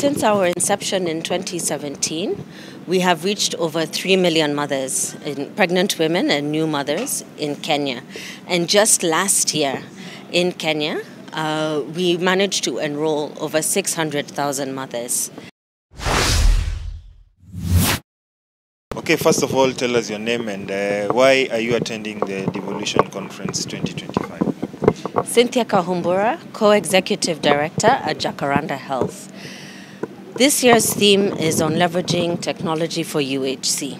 since our inception in 2017, we have reached over 3 million mothers, pregnant women and new mothers in Kenya. And just last year in Kenya, we managed to enroll over 600,000 mothers. Okay, first of all, tell us your name and why are you attending the Devolution Conference 2025? Cynthia Kahumbura, Co-Executive Director at Jacaranda Health. This year's theme is on leveraging technology for UHC.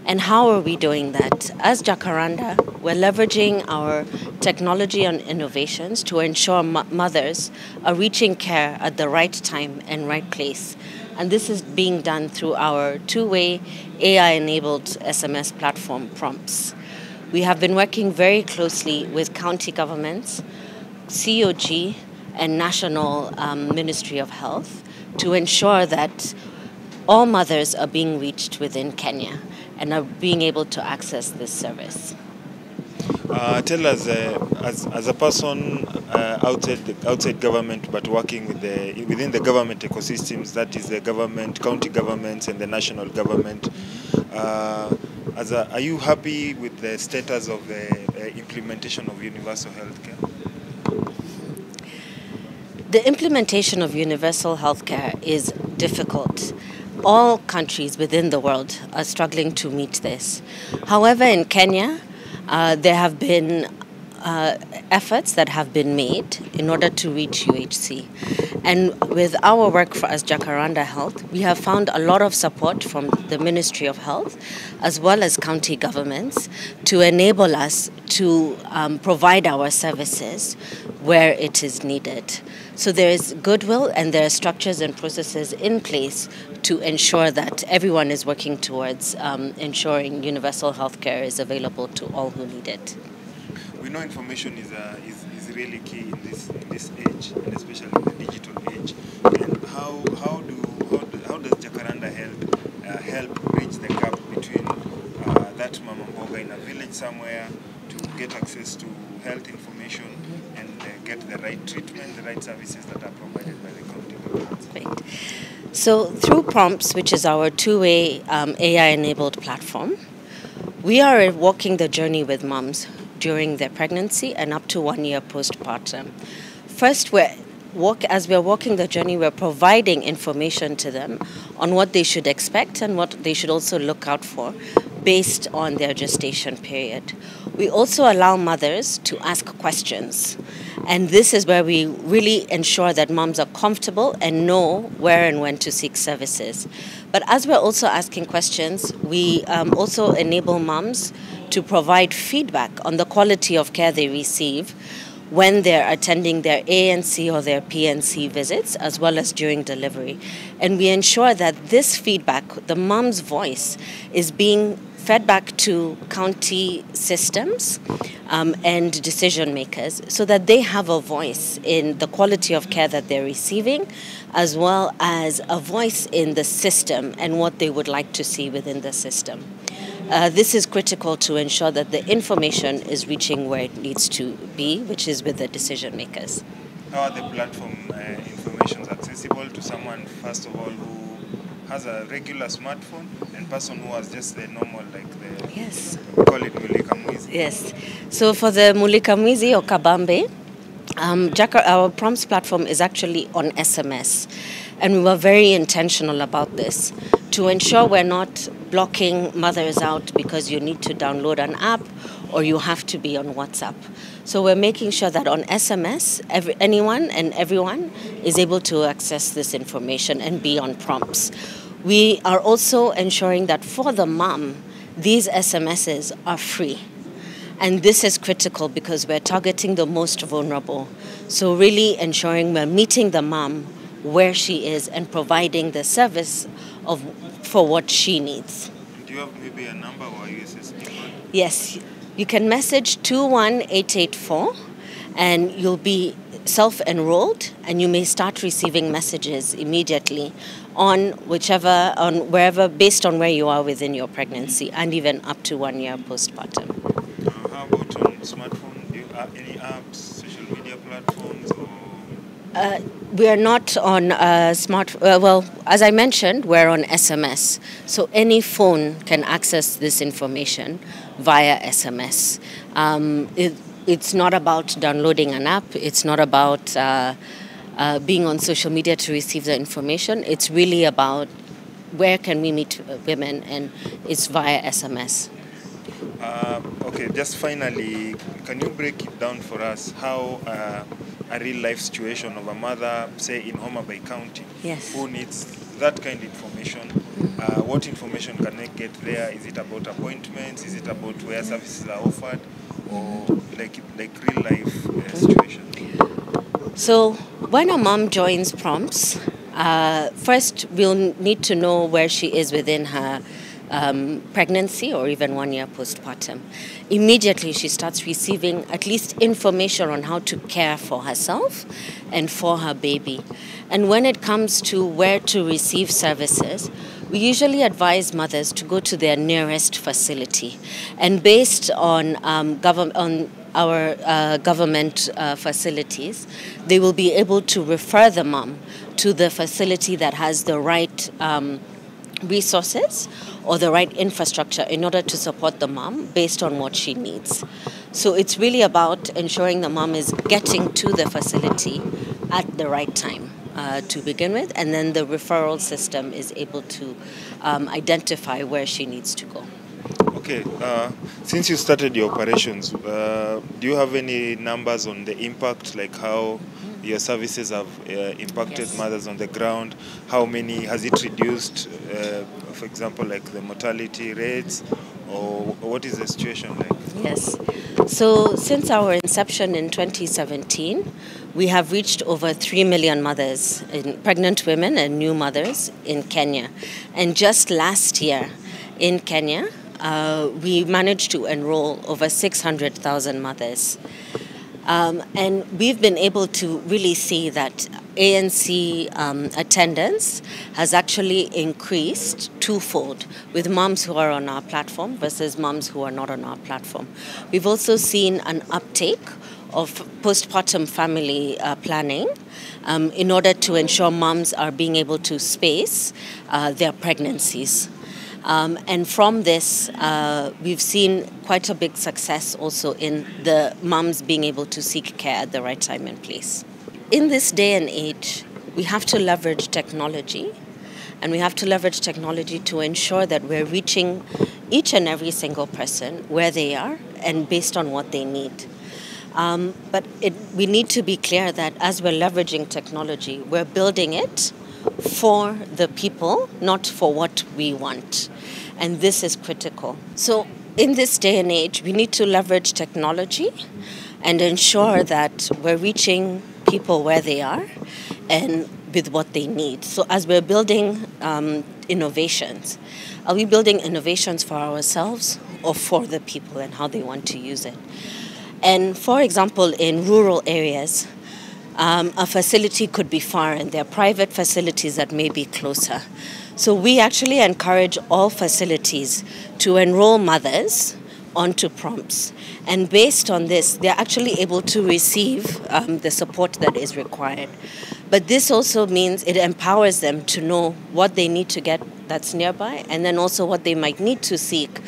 And how are we doing that? As Jacaranda, we're leveraging our technology and innovations to ensure mothers are reaching care at the right time and right place. And this is being done through our two-way AI-enabled SMS platform, Prompts. We have been working very closely with county governments, COG, and National Ministry of Health to ensure that all mothers are being reached within Kenya and are being able to access this service. Tell us, as a person outside government but working within the government ecosystems, that is the government, county governments and the national government, are you happy with the status of the implementation of universal healthcare? The implementation of universal healthcare is difficult. All countries within the world are struggling to meet this. However, in Kenya, there have been efforts that have been made in order to reach UHC. And with our work as Jacaranda Health, we have found a lot of support from the Ministry of Health as well as county governments to enable us to provide our services where it is needed. So there is goodwill and there are structures and processes in place to ensure that everyone is working towards ensuring universal healthcare is available to all who need it. We know information is really key in this age, and especially in the digital age. And how does Jacaranda help bridge the gap between that mama mboga in a village somewhere to get access to health information and get the right treatment, the right services that are provided by the county government? Great. So through Prompts, which is our two-way AI-enabled platform, we are walking the journey with moms during their pregnancy and up to 1 year postpartum. First, as we're walking the journey, we're providing information to them on what they should expect and what they should also look out for based on their gestation period. We also allow mothers to ask questions. And this is where we really ensure that moms are comfortable and know where and when to seek services. But as we're also asking questions, we also enable moms to provide feedback on the quality of care they receive when they're attending their ANC or their PNC visits, as well as during delivery. And we ensure that this feedback, the mom's voice, is being fed back to county systems and decision makers so that they have a voice in the quality of care that they're receiving, as well as a voice in the system and what they would like to see within the system. This is critical to ensure that the information is reaching where it needs to be, which is with the decision makers. How are the platform information accessible to someone, first of all, who has a regular smartphone and person who has just the normal, yes, we call it Mulika Mwizi? Yes. So for the Mulika Mwizi or Kabambe, our Prompts platform is actually on SMS. And we were very intentional about this to ensure we're not blocking mothers out because you need to download an app or you have to be on WhatsApp. So we're making sure that on SMS, anyone and everyone is able to access this information and be on Prompts. We are also ensuring that for the mom, these SMSs are free. And this is critical because we're targeting the most vulnerable. So really ensuring we're meeting the mom where she is and providing the service for what she needs. Do you have maybe a number or a USSD code? Yes, you can message 21884 and you'll be self-enrolled and you may start receiving messages immediately on wherever, based on where you are within your pregnancy and even up to 1 year postpartum. How about on smartphone? Do you have any apps, social media platforms, or We are not on well, as I mentioned, we're on SMS. So any phone can access this information via SMS. It's not about downloading an app, it's not about being on social media to receive the information. It's really about where can we meet women, and it's via SMS. Okay, just finally, can you break it down for us how a real life situation of a mother, say in Homa Bay County, Yes. who needs that kind of information, what information can they get there? Is it about appointments? Is it about where services are offered? Or like real life situation? So when a mom joins prompts, first we'll need to know where she is within her pregnancy or even 1 year postpartum. Immediately she starts receiving at least information on how to care for herself and for her baby. And when it comes to where to receive services, we usually advise mothers to go to their nearest facility. And based on our government facilities, they will be able to refer the mom to the facility that has the right resources or the right infrastructure in order to support the mom based on what she needs. So it's really about ensuring the mom is getting to the facility at the right time to begin with, and then the referral system is able to identify where she needs to go. Okay, since you started your operations, do you have any numbers on the impact, like how your services have impacted Yes. mothers on the ground? How many has it reduced, for example, like the mortality rates, or what is the situation like? Yes. So since our inception in 2017, we have reached over 3 million mothers, pregnant women and new mothers in Kenya. And just last year in Kenya, we managed to enroll over 600,000 mothers. And we've been able to really see that ANC attendance has actually increased twofold with moms who are on our platform versus moms who are not on our platform. We've also seen an uptake of postpartum family planning in order to ensure moms are being able to space their pregnancies. And from this, we've seen quite a big success also in the moms being able to seek care at the right time and place. In this day and age, we have to leverage technology, and we have to leverage technology to ensure that we're reaching each and every single person where they are and based on what they need. But we need to be clear that as we're leveraging technology, we're building it for the people, not for what we want. And this is critical. So in this day and age, we need to leverage technology and ensure that we're reaching people where they are and with what they need. So as we're building innovations, are we building innovations for ourselves or for the people and how they want to use it? And for example, in rural areas, a facility could be far and there are private facilities that may be closer. So we actually encourage all facilities to enroll mothers onto prompts. And based on this, they're actually able to receive the support that is required. But this also means it empowers them to know what they need to get that's nearby, and then also what they might need to seek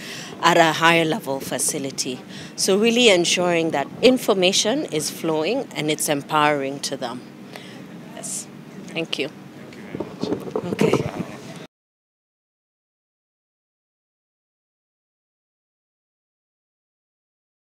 at a higher level facility. So really ensuring that information is flowing and it's empowering to them. Yes. Thank you. Thank you very much.